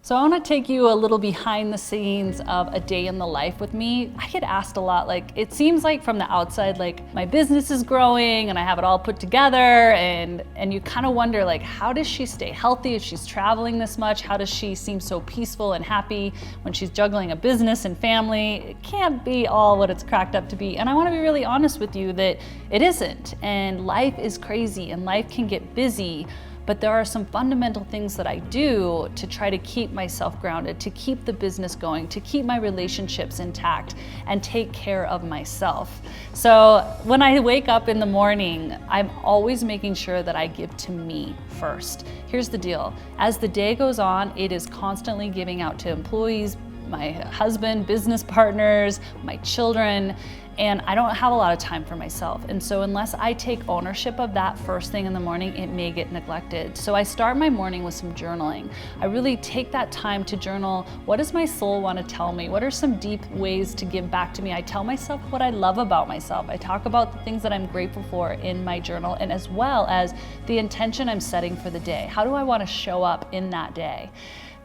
So I want to take you a little behind the scenes of a day in the life with me. I get asked a lot, like, it seems like from the outside, like my business is growing and I have it all put together, and you kind of wonder, like, how does she stay healthy if she's traveling this much? How does she seem so peaceful and happy when she's juggling a business and family? It can't be all what it's cracked up to be. And I want to be really honest with you that it isn't. And life is crazy and life can get busy. But there are some fundamental things that I do to try to keep myself grounded, to keep the business going, to keep my relationships intact, and take care of myself. So when I wake up in the morning, I'm always making sure that I give to me first. Here's the deal. As the day goes on, it is constantly giving out to employees, my husband, business partners, my children, and I don't have a lot of time for myself. And so unless I take ownership of that first thing in the morning, it may get neglected. So I start my morning with some journaling. I really take that time to journal. What does my soul want to tell me? What are some deep ways to give back to me? I tell myself what I love about myself. I talk about the things that I'm grateful for in my journal, and as well as the intention I'm setting for the day. How do I want to show up in that day?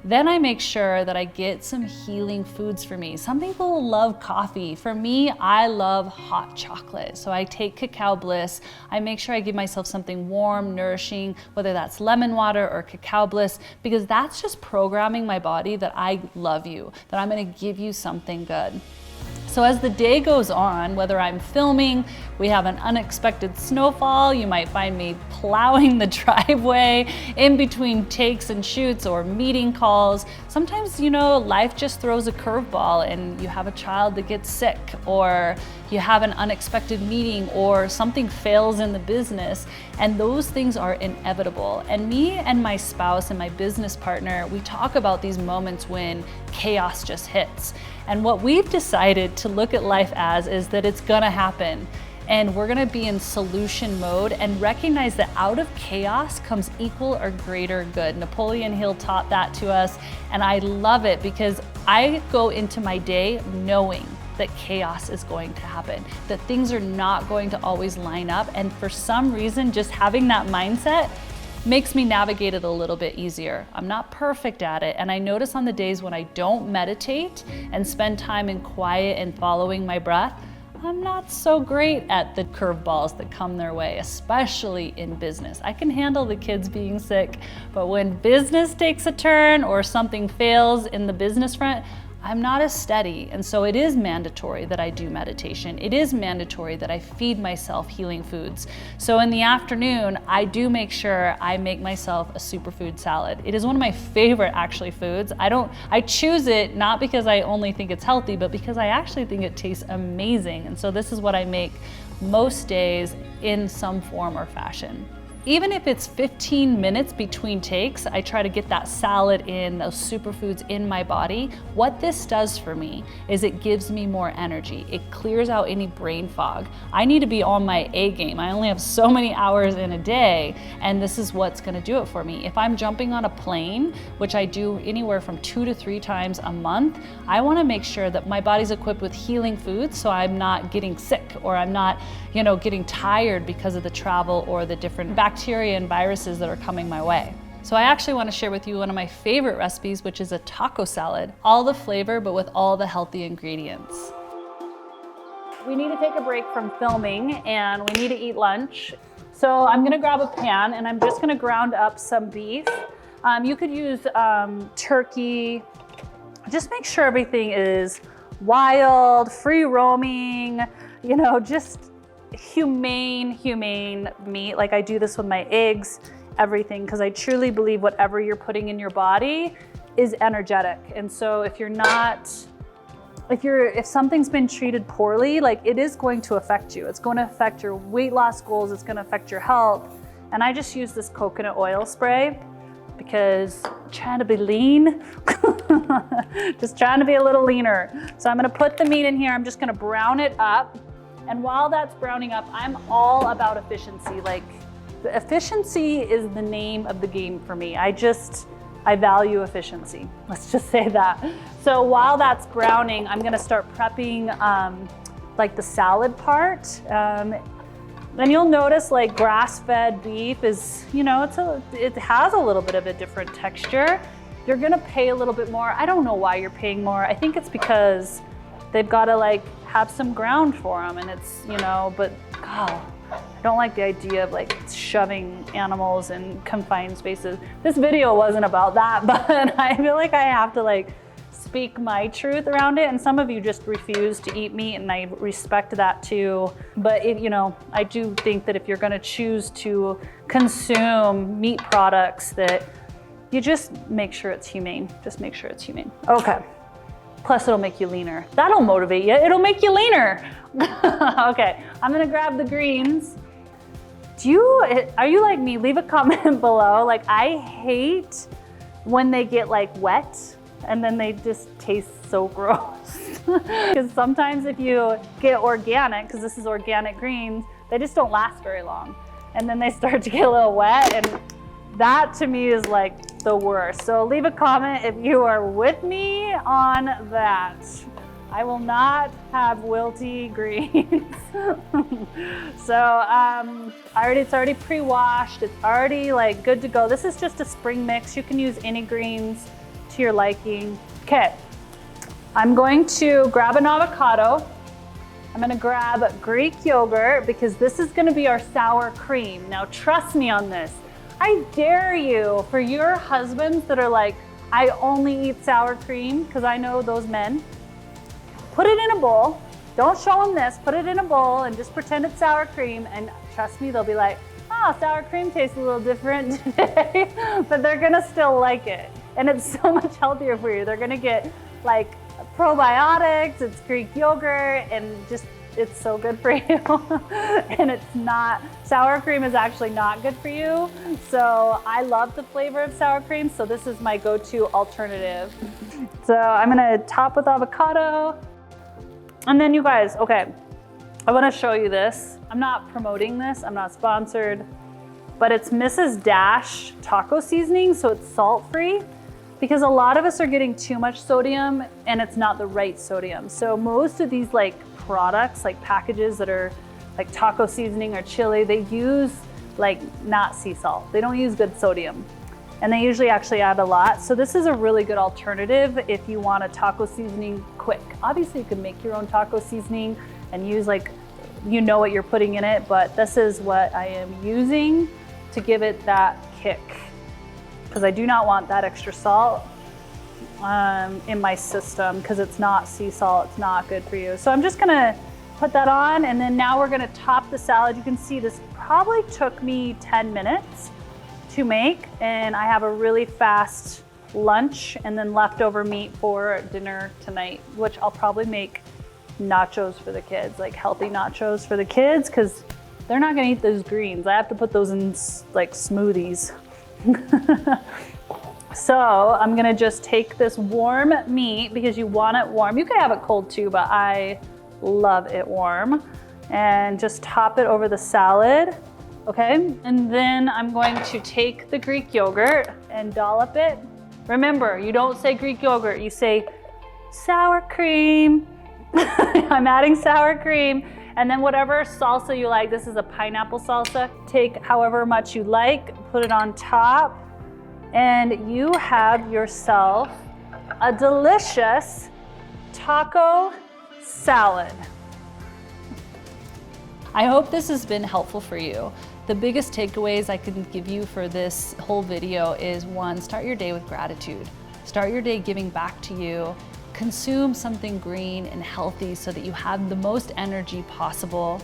Then I make sure that I get some healing foods for me. Some people love coffee. For me, I love hot chocolate. So I take Cacao Bliss. I make sure I give myself something warm, nourishing, whether that's lemon water or Cacao Bliss, because that's just programming my body that I love you, that I'm gonna give you something good. So as the day goes on, whether I'm filming, we have an unexpected snowfall, you might find me plowing the driveway in between takes and shoots or meeting calls. Sometimes, life just throws a curveball and you have a child that gets sick, or you have an unexpected meeting, or something fails in the business, and those things are inevitable. And me and my spouse and my business partner, we talk about these moments when chaos just hits. And what we've decided to look at life as is that it's gonna happen. And we're gonna be in solution mode and recognize that out of chaos comes equal or greater good. Napoleon Hill taught that to us, and I love it because I go into my day knowing that chaos is going to happen, that things are not going to always line up. And for some reason, just having that mindset makes me navigate it a little bit easier. I'm not perfect at it, and I notice on the days when I don't meditate and spend time in quiet and following my breath, I'm not so great at the curveballs that come their way, especially in business. I can handle the kids being sick, but when business takes a turn or something fails in the business front, I'm not as steady. And so it is mandatory that I do meditation. It is mandatory that I feed myself healing foods. So in the afternoon, I do make sure I make myself a superfood salad. It is one of my favorite actually foods. I choose it not because I only think it's healthy, but because I actually think it tastes amazing. And so this is what I make most days in some form or fashion. Even if it's 15 minutes between takes, I try to get that salad in, those superfoods in my body. What this does for me is it gives me more energy. It clears out any brain fog. I need to be on my A game. I only have so many hours in a day, and this is what's gonna do it for me. If I'm jumping on a plane, which I do anywhere from 2 to 3 times a month, I wanna make sure that my body's equipped with healing foods so I'm not getting sick, or I'm not, getting tired because of the travel or the different bacteria and viruses that are coming my way. So I actually want to share with you one of my favorite recipes, which is a taco salad. All the flavor, but with all the healthy ingredients. We need to take a break from filming and we need to eat lunch. So I'm gonna grab a pan and I'm just gonna ground up some beef. You could use turkey. Just make sure everything is wild, free roaming, just humane meat. Like I do this with my eggs, everything, because I truly believe whatever you're putting in your body is energetic. And so if something's been treated poorly, like it is going to affect you. It's going to affect your weight loss goals. It's going to affect your health. And I just use this coconut oil spray because I'm trying to be lean, just trying to be a little leaner. So I'm going to put the meat in here. I'm just going to brown it up. And while that's browning up, I'm all about efficiency. Like, the efficiency is the name of the game for me. I value efficiency. Let's just say that. So while that's browning, I'm gonna start prepping like the salad part. Then you'll notice like grass-fed beef is, it has a little bit of a different texture. you're gonna pay a little bit more. I don't know why you're paying more. I think it's because they've gotta like have some ground for them, and it's, you know, but God, I don't like the idea of like shoving animals in confined spaces. This video wasn't about that, but I feel like I have to like speak my truth around it. And some of you just refuse to eat meat, and I respect that too. But it, you know, I do think that if you're gonna choose to consume meat products, that you just make sure it's humane. Just make sure it's humane. Okay. Plus it'll make you leaner. That'll motivate you. It'll make you leaner. Okay, I'm gonna grab the greens. Are you like me? Leave a comment below. Like, I hate when they get like wet and then they just taste so gross. Because sometimes if you get organic, because this is organic greens, they just don't last very long. And then they start to get a little wet, and that to me is like the worst. So leave a comment if you are with me on that. I will not have wilty greens. So it's already pre-washed. It's already like good to go. This is just a spring mix. You can use any greens to your liking. Okay, I'm going to grab an avocado. I'm gonna grab Greek yogurt because this is gonna be our sour cream. Now trust me on this. I dare you, for your husbands that are like, I only eat sour cream, because I know those men, put it in a bowl. Don't show them this, put it in a bowl and just pretend it's sour cream, and trust me, they'll be like, oh, sour cream tastes a little different today, but they're gonna still like it. And it's so much healthier for you. They're gonna get like probiotics, it's Greek yogurt, and just, it's so good for you. And it's not, sour cream is actually not good for you. So I love the flavor of sour cream, so this is my go-to alternative. So I'm gonna top with avocado. And then you guys, okay, I wanna show you this. I'm not promoting this, I'm not sponsored, but it's Mrs. Dash taco seasoning, so it's salt-free, because a lot of us are getting too much sodium and it's not the right sodium. So most of these like products, like packages that are like taco seasoning or chili, they use like not sea salt. They don't use good sodium. And they usually actually add a lot. So this is a really good alternative if you want a taco seasoning quick. Obviously you can make your own taco seasoning and use like, you know what you're putting in it, but this is what I am using to give it that kick. Because I do not want that extra salt in my system, because it's not sea salt, it's not good for you. So I'm just gonna put that on, and then now we're gonna top the salad. You can see this probably took me 10 minutes to make, and I have a really fast lunch and then leftover meat for dinner tonight, which I'll probably make nachos for the kids, like healthy nachos for the kids, because they're not gonna eat those greens. I have to put those in like smoothies. So I'm gonna just take this warm meat, because you want it warm. You could have it cold too, but I love it warm. And just top it over the salad, okay? And then I'm going to take the Greek yogurt and dollop it. Remember, you don't say Greek yogurt, you say sour cream. I'm adding sour cream. And then whatever salsa you like, this is a pineapple salsa, take however much you like, put it on top, and you have yourself a delicious taco salad. I hope this has been helpful for you. The biggest takeaways I can give you for this whole video is, one, start your day with gratitude. Start your day giving back to you. Consume something green and healthy so that you have the most energy possible.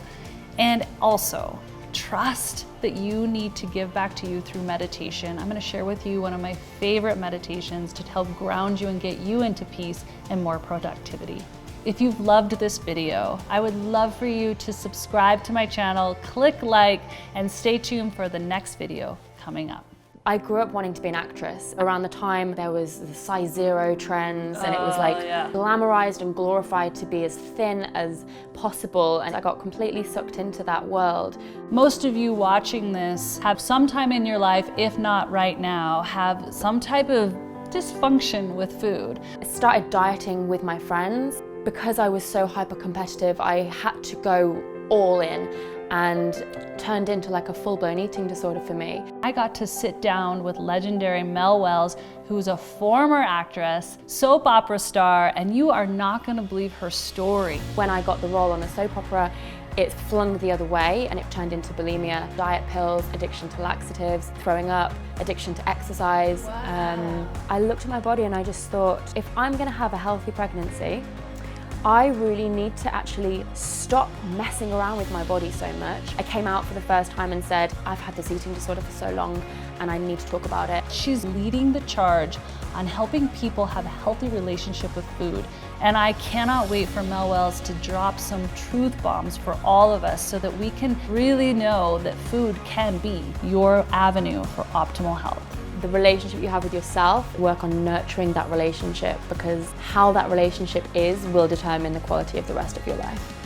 And also, trust that you need to give back to you through meditation. I'm gonna share with you one of my favorite meditations to help ground you and get you into peace and more productivity. If you've loved this video, I would love for you to subscribe to my channel, click like, and stay tuned for the next video coming up. I grew up wanting to be an actress. Around the time there was the size 0 trends, and it was like glamorized and glorified to be as thin as possible, and I got completely sucked into that world. Most of you watching this have some time in your life, if not right now, have some type of dysfunction with food. I started dieting with my friends. Because I was so hyper competitive, I had to go all in. and turned into like a full-blown eating disorder for me. I got to sit down with legendary Mel Wells, who's a former actress, soap opera star, and you are not gonna believe her story. When I got the role on a soap opera, it flung the other way and it turned into bulimia, diet pills, addiction to laxatives, throwing up, addiction to exercise. Wow. I looked at my body and I just thought, if I'm gonna have a healthy pregnancy, I really need to actually stop messing around with my body so much. I came out for the first time and said, I've had this eating disorder for so long and I need to talk about it. She's leading the charge on helping people have a healthy relationship with food. And I cannot wait for Mel Wells to drop some truth bombs for all of us so that we can really know that food can be your avenue for optimal health. The relationship you have with yourself, work on nurturing that relationship, because how that relationship is will determine the quality of the rest of your life.